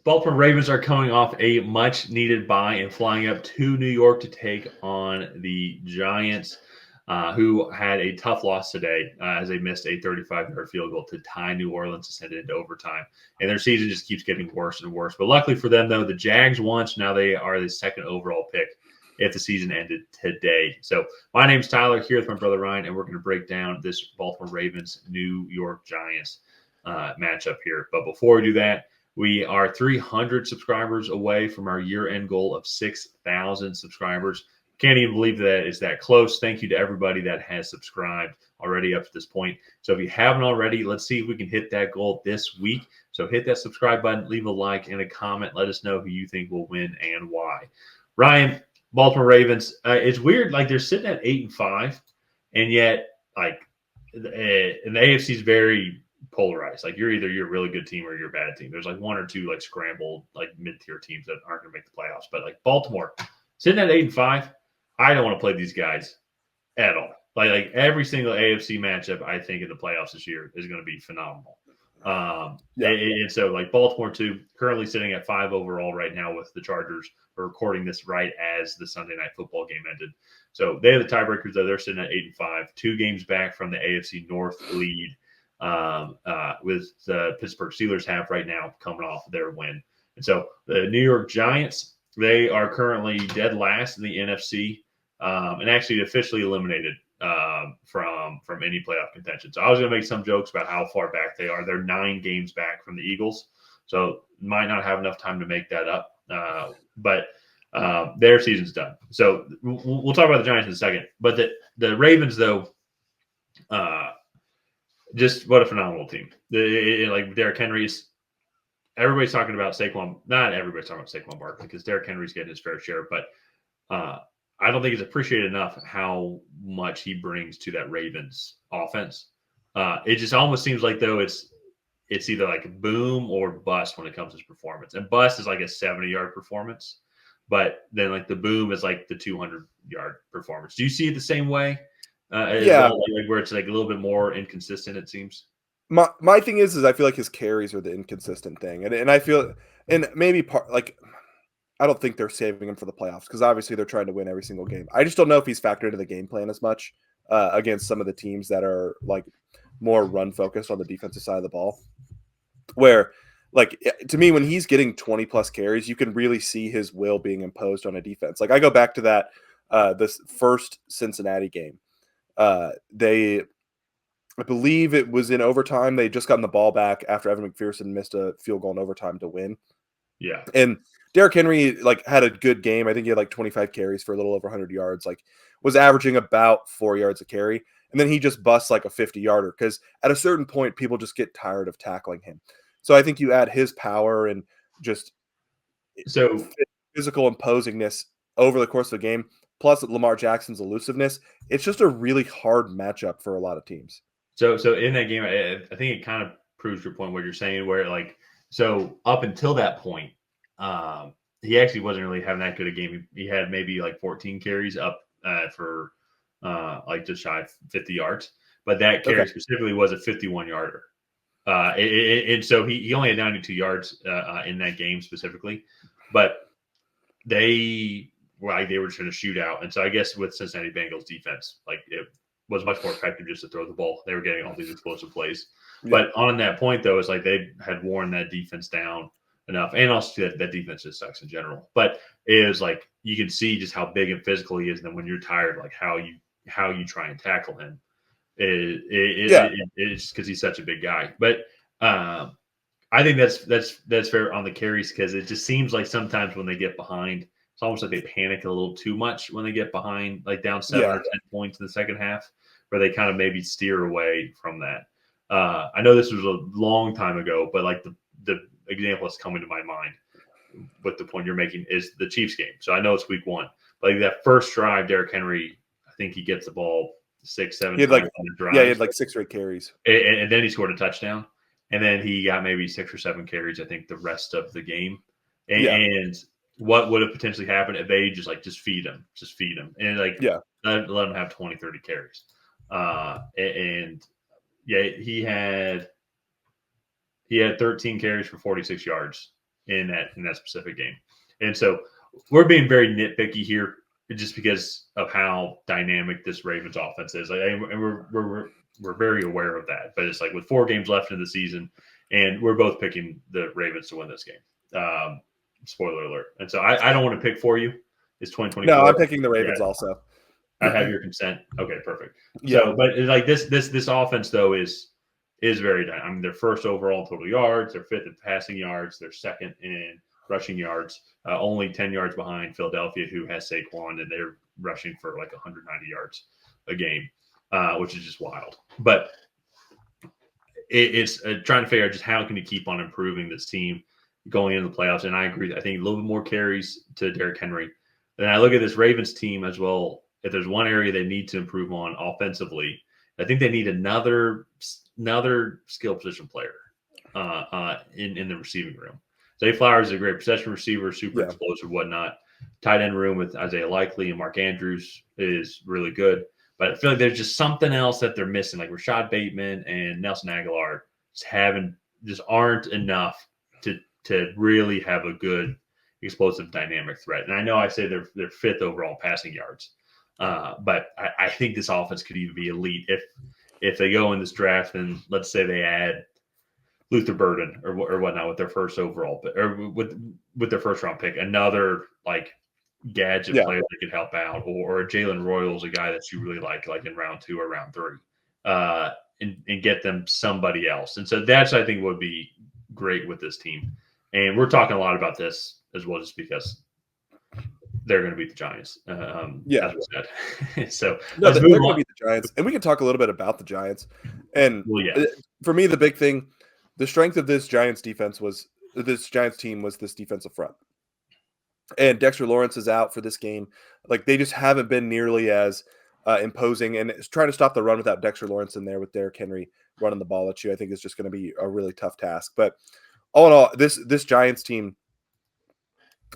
Baltimore Ravens are coming off a much-needed bye and flying up to New York to take on the Giants, who had a tough loss today as they missed a 35-yard field goal to tie New Orleans to send it into overtime. And their season just keeps getting worse and worse. But luckily for them, though, the Jags won, so now they are the second overall pick if the season ended today. So my name's Tyler, here with my brother Ryan, and we're going to break down this Baltimore Ravens, New York Giants matchup here. But before we do that, we are 300 subscribers away from our year-end goal of 6,000 subscribers. Can't even believe that it's that close. Thank you to everybody that has subscribed already up to this point. So if you haven't already, let's see if we can hit that goal this week. So hit that subscribe button, leave a like and a comment. Let us know who you think will win and why. Ryan, Baltimore Ravens, it's weird. Like they're sitting at 8-5, and yet like and the AFC is very polarized. Like you're either a really good team or you're a bad team. There's like one or two like scrambled like mid-tier teams that aren't going to make the playoffs. But like Baltimore sitting at 8-5, I don't want to play these guys at all. Like every single AFC matchup, I think in the playoffs this year is going to be phenomenal. And so like Baltimore too, currently sitting at 5 overall right now with the Chargers. We're recording this right as the Sunday Night Football game ended. So they have the tiebreakers though. They're sitting at 8-5, 2 games back from the AFC North lead. With the Pittsburgh Steelers have right now coming off their win. And so the New York Giants, they are currently dead last in the NFC and actually officially eliminated from any playoff contention. So I was going to make some jokes about how far back they are. They're 9 games back from the Eagles, so might not have enough time to make that up. But their season's done. So we'll talk about the Giants in a second. But the Ravens, though, just what a phenomenal team. Like Derrick Henry's, everybody's talking about Saquon. Not everybody's talking about Saquon Barkley because Derrick Henry's getting his fair share. But I don't think it's appreciated enough how much he brings to that Ravens offense. It just almost seems like, though, it's either like boom or bust when it comes to his performance. And bust is like a 70-yard performance. But then like the boom is like the 200-yard performance. Do you see it the same way? Well, like where it's like a little bit more inconsistent, it seems. My thing is I feel like his carries are the inconsistent thing, and I feel, and maybe like I don't think they're saving him for the playoffs because obviously they're trying to win every single game. I just don't know if he's factored into the game plan as much against some of the teams that are like more run focused on the defensive side of the ball. Where, like to me, when he's getting 20 plus carries, you can really see his will being imposed on a defense. Like I go back to that this first Cincinnati game. I believe it was in overtime. They just gotten the ball back after Evan McPherson missed a field goal in overtime to win. Yeah. And Derrick Henry like had a good game. I think he had like 25 carries for a little over 100 yards, like was averaging about 4 yards a carry. And then he just busts like a 50-yarder because at a certain point, people just get tired of tackling him. So I think you add his power and just physical imposingness over the course of the game, plus Lamar Jackson's elusiveness. It's just a really hard matchup for a lot of teams. So in that game, I think it kind of proves your point, what you're saying, where like, so up until that point, he actually wasn't really having that good a game. He had maybe like 14 carries up for like just shy of 50 yards, but that carry specifically was a 51-yarder. And so he only had 92 yards in that game specifically, but they were just in a shootout. And so I guess with Cincinnati Bengals defense, like it was much more effective just to throw the ball. They were getting all these explosive plays. Yeah. But on that point, though, it's like they had worn that defense down enough. And also that defense just sucks in general. But it was like you can see just how big and physical he is. And then when you're tired, like how you try and tackle him. It's because he's such a big guy. But I think that's fair on the carries because it just seems like sometimes when they get behind, it's almost like they panic a little too much when they get behind, like down 7 or 10 points in the second half, where they kind of maybe steer away from that. I know this was a long time ago, but like the example that's coming to my mind with the point you're making is the Chiefs game. So I know it's week 1, but like that first drive, Derrick Henry, I think he gets the ball 6-7 times on the drive. Yeah, he had like 6 or 8 carries. And then he scored a touchdown. And then he got maybe 6 or 7 carries, I think, the rest of the game. And what would have potentially happened if they just feed him, and let him have 20, 30 carries. He had 13 carries for 46 yards in that specific game. And so we're being very nitpicky here just because of how dynamic this Ravens offense is. Like, and we're very aware of that. But it's like with 4 games left in the season, and we're both picking the Ravens to win this game. Spoiler alert. And so I don't want to pick for you. It's 2024. No, I'm picking the Ravens also. I have your consent. Okay, perfect. Yeah. So, but like this offense though is very dynamic. I mean, they're first overall in total yards. They're 5th in passing yards. They're 2nd in rushing yards. Only 10 yards behind Philadelphia, who has Saquon, and they're rushing for like 190 yards a game, which is just wild. But it's trying to figure out just how can you keep on improving this team going into the playoffs. And I agree. I think a little bit more carries to Derrick Henry. Then I look at this Ravens team as well. If there's one area they need to improve on offensively, I think they need another skill position player in the receiving room. Zay Flowers is a great possession receiver, super explosive, whatnot. Tight end room with Isaiah Likely and Mark Andrews is really good. But I feel like there's just something else that they're missing, like Rashad Bateman and Nelson Aguilar just aren't enough to really have a good explosive dynamic threat. And I know I say they're 5th overall passing yards, but I think this offense could even be elite if they go in this draft and let's say they add Luther Burden or whatnot with their first overall or with their first round pick, another like gadget player that could help out, or Jalen Royals, a guy that you really like in round 2 or round 3, and get them somebody else. And so that's, I think, would be great with this team. And we're talking a lot about this as well, just because they're going to beat the Giants. As we said. So no, they're going to beat the Giants, and we can talk a little bit about the Giants. And for me, the big thing, the strength of this Giants team was this defensive front. And Dexter Lawrence is out for this game. Like, they just haven't been nearly as imposing, and it's trying to stop the run without Dexter Lawrence in there with Derrick Henry running the ball at you, I think is just going to be a really tough task. But all in all, this Giants team,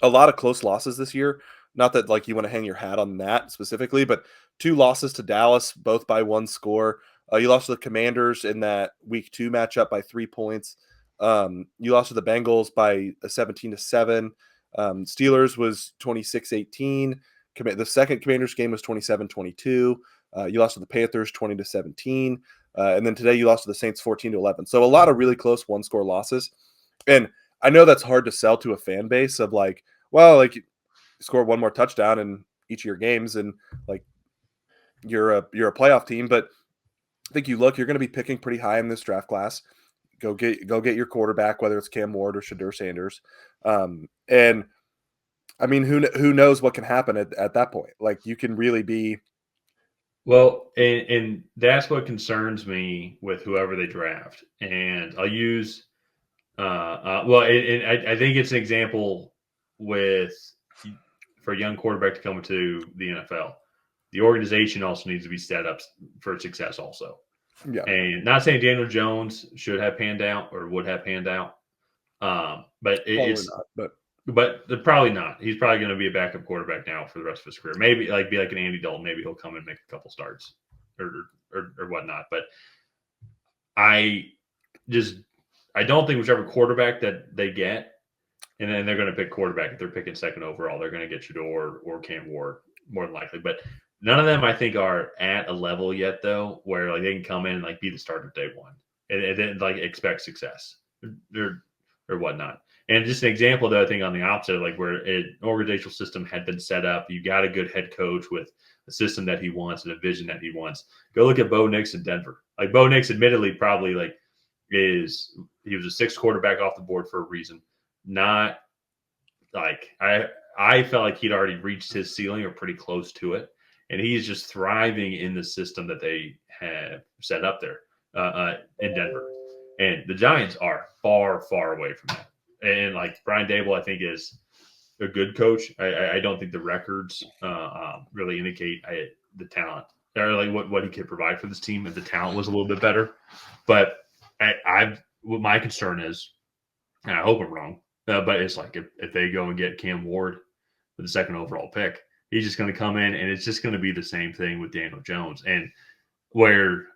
a lot of close losses this year. Not that like you want to hang your hat on that specifically, but 2 losses to Dallas, both by 1 score. You lost to the Commanders in that week 2 matchup by 3 points. You lost to the Bengals by 17-7. Steelers was 26-18. The second Commanders game was 27-22. You lost to the Panthers 20-17. And then today you lost to the Saints 14-11. So a lot of really close 1-score losses. And I know that's hard to sell to a fan base of like, well, like score 1 more touchdown in each of your games and like you're a playoff team. But I think you're going to be picking pretty high in this draft class. Go get your quarterback, whether it's Cam Ward or Shadur Sanders. And I mean, who knows what can happen at that point? Like, you can really be. Well, and that's what concerns me with whoever they draft. And I'll use, I think it's an example for a young quarterback to come into the NFL. The organization also needs to be set up for success also. Yeah. And not saying Daniel Jones should have panned out or would have panned out. But probably not. He's probably going to be a backup quarterback now for the rest of his career. Maybe be like an Andy Dalton. Maybe he'll come and make a couple starts or whatnot. But I don't think whichever quarterback that they get, and then they're going to pick quarterback. If they're picking 2nd overall, they're going to get Shador or Cam Ward more than likely. But none of them, I think, are at a level yet, though, where like they can come in and like be the starter day 1 and then like expect success or whatnot. And just an example, though, I think on the opposite, like where an organizational system had been set up, you got a good head coach with a system that he wants and a vision that he wants. Go look at Bo Nix in Denver. Like, Bo Nix, admittedly, probably he was a 6th quarterback off the board for a reason. Not like I felt like he'd already reached his ceiling or pretty close to it, and he's just thriving in the system that they have set up there in Denver. And the Giants are far, far away from that. And like Brian Dable, I think, is a good coach. I don't think the records really indicate the talent or like what he could provide for this team if the talent was a little bit better. But what my concern is, and I hope I'm wrong, but it's like if they go and get Cam Ward with the 2nd overall pick, he's just going to come in and it's just going to be the same thing with Daniel Jones, and where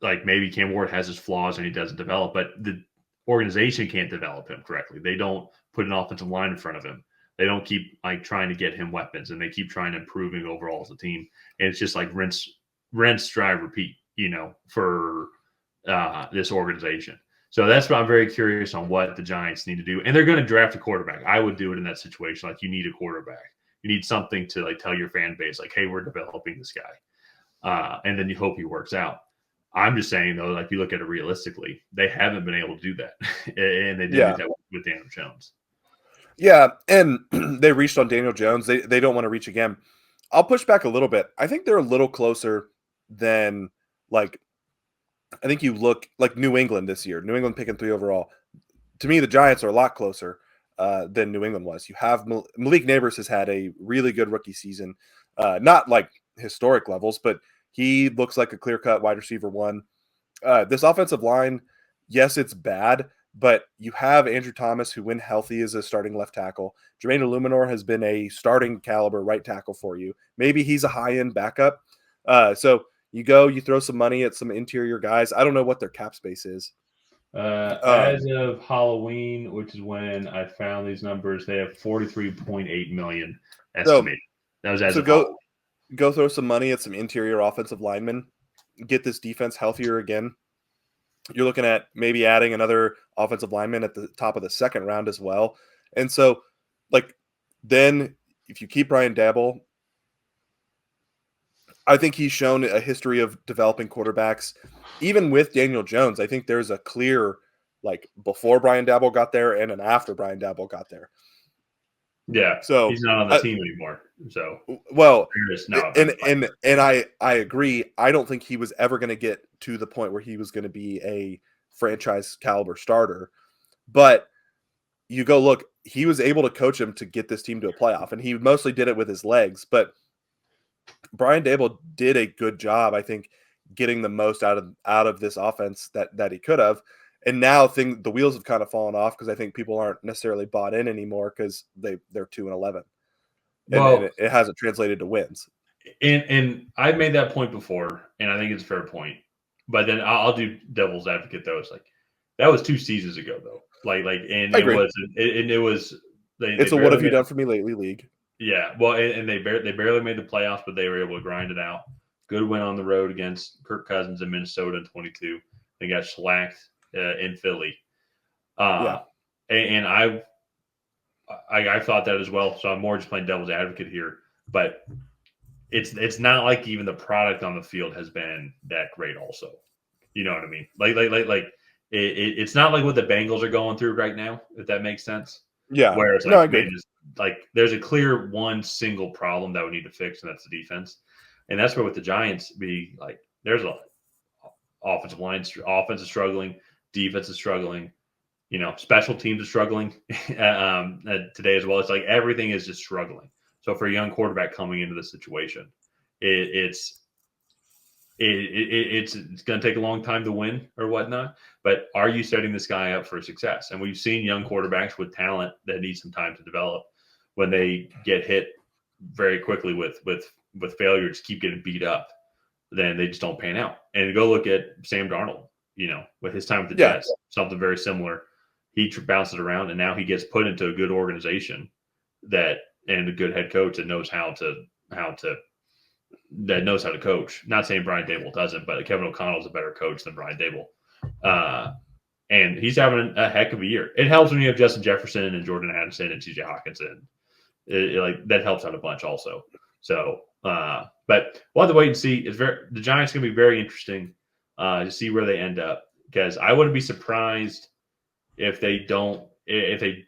like maybe Cam Ward has his flaws and he doesn't develop, but organization can't develop him correctly. They don't put an offensive line in front of him. They don't keep like trying to get him weapons, and they keep trying to improving overall as a team. And it's just like rinse, strive, repeat. For this organization. So that's why I'm very curious on what the Giants need to do. And they're going to draft a quarterback. I would do it in that situation. Like, you need a quarterback. You need something to like tell your fan base, like, hey, we're developing this guy. And then you hope he works out. I'm just saying, though, like, you look at it realistically, they haven't been able to do that. And they did that with Daniel Jones. Yeah, and they reached on Daniel Jones. They don't want to reach again. I'll push back a little bit. I think they're a little closer than, like, I think you look like New England this year. New England picking 3 overall. To me, the Giants are a lot closer than New England was. You have Malik Neighbors has had a really good rookie season. Not like historic levels, but he looks like a clear-cut wide receiver 1. This offensive line, yes, it's bad, but you have Andrew Thomas, who, when healthy, is a starting left tackle. Jermaine Illuminor has been a starting caliber right tackle for you. Maybe he's a high-end backup. So you throw some money at some interior guys. I don't know what their cap space is. As of Halloween, which is when I found these numbers, they have $43.8 million estimated. That was as of Halloween. Go throw some money at some interior offensive linemen. Get this defense healthier again. You're looking at maybe adding another offensive lineman at the top of the second round as well. And so, like, then if you keep Brian Daboll, I think he's shown a history of developing quarterbacks. Even with Daniel Jones, I think there's a clear, like, before Brian Daboll got there and an after Brian Daboll got there. Yeah, so he's not on the team anymore. So, well, and I agree. I don't think he was ever going to get to the point where he was going to be a franchise caliber starter. But you go look, he was able to coach him to get this team to a playoff, and he mostly did it with his legs. But Brian Daboll did a good job, I think, getting the most out of this offense that he could have. And now the wheels have kind of fallen off because I think people aren't necessarily bought in anymore because they're 2-11. And it hasn't translated to wins. And I've made that point before, and I think it's a fair point. But then I'll do devil's advocate, though. It's like, that was 2 seasons ago, though. It was. It's a what have you done for me lately league. Yeah, well, and they barely made the playoffs, but they were able to grind it out. Good win on the road against Kirk Cousins in Minnesota in 22. They got shellacked in Philly. And I thought that as well. So I'm more just playing devil's advocate here, but it's not like even the product on the field has been that great. Also, you know what I mean? It's not like what the Bengals are going through right now, if that makes sense. Yeah. Where it's like, there's a clear one single problem that we need to fix, and that's the defense. And that's where with the Giants be like, there's a offensive line, offense is struggling, defense is struggling, special teams are struggling today as well. It's like everything is just struggling. So for a young quarterback coming into this situation, it's going to take a long time to win or whatnot. But are you setting this guy up for success? And we've seen young quarterbacks with talent that need some time to develop. When they get hit very quickly with failure, just keep getting beat up, then they just don't pan out. And go look at Sam Darnold, with his time with the Jets, something very similar. He bounces around, and now he gets put into a good organization and a good head coach that knows how to coach. Not saying Brian Daboll doesn't, but Kevin O'Connell's a better coach than Brian Daboll. And he's having a heck of a year. It helps when you have Justin Jefferson and Jordan Addison and TJ Hawkinson. That helps out a bunch also. So, but we'll have to wait and see. The Giants are going to be very interesting to see where they end up, because I wouldn't be surprised if they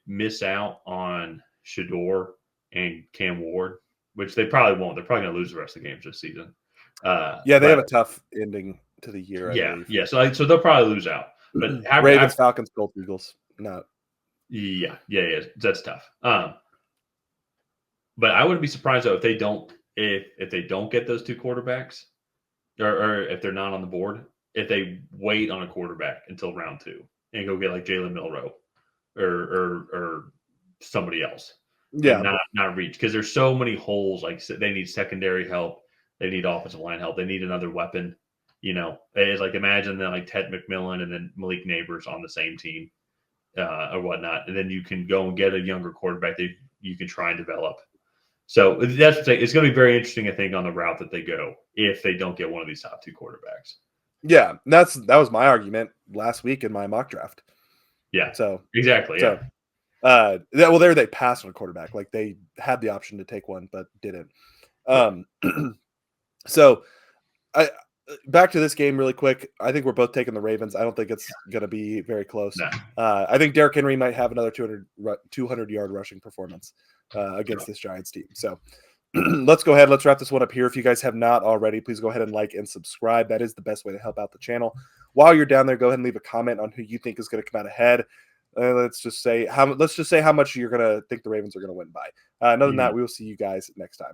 miss out on Shador and Cam Ward, which they probably won't. They're probably going to lose the rest of the games this season. They have a tough ending to the year. I believe. So they'll probably lose out. But Ravens, Falcons, Colts, Eagles, not. Yeah. That's tough. But I wouldn't be surprised though if they don't get those 2 quarterbacks, or if they're not on the board, if they wait on a quarterback until round 2 and go get like Jalen Milroe or somebody else. Yeah, not reach, because there's so many holes. Like, they need secondary help, they need offensive line help, they need another weapon. It's like, imagine that, like, Ted McMillan and then Malik Neighbors on the same team. or whatnot, and then you can go and get a younger quarterback that you can try and develop. So that's it's going to be very interesting, I think, on the route that they go if they don't get one of these top 2 quarterbacks. Yeah, that was my argument last week in my mock draft. Yeah. So exactly. So, Yeah. well, there they passed on a quarterback. Like they had the option to take one, but didn't. So, I back to this game really quick. I think we're both taking the Ravens. I don't think it's going to be very close. No. I think Derrick Henry might have another 200-yard rushing performance against this Giants team. So, let's go ahead. Let's wrap this one up here. If you guys have not already, please go ahead and like and subscribe. That is the best way to help out the channel. While you're down there, go ahead and leave a comment on who you think is going to come out ahead. Let's just say how much you're going to think the Ravens are going to win by. Other than that, we will see you guys next time.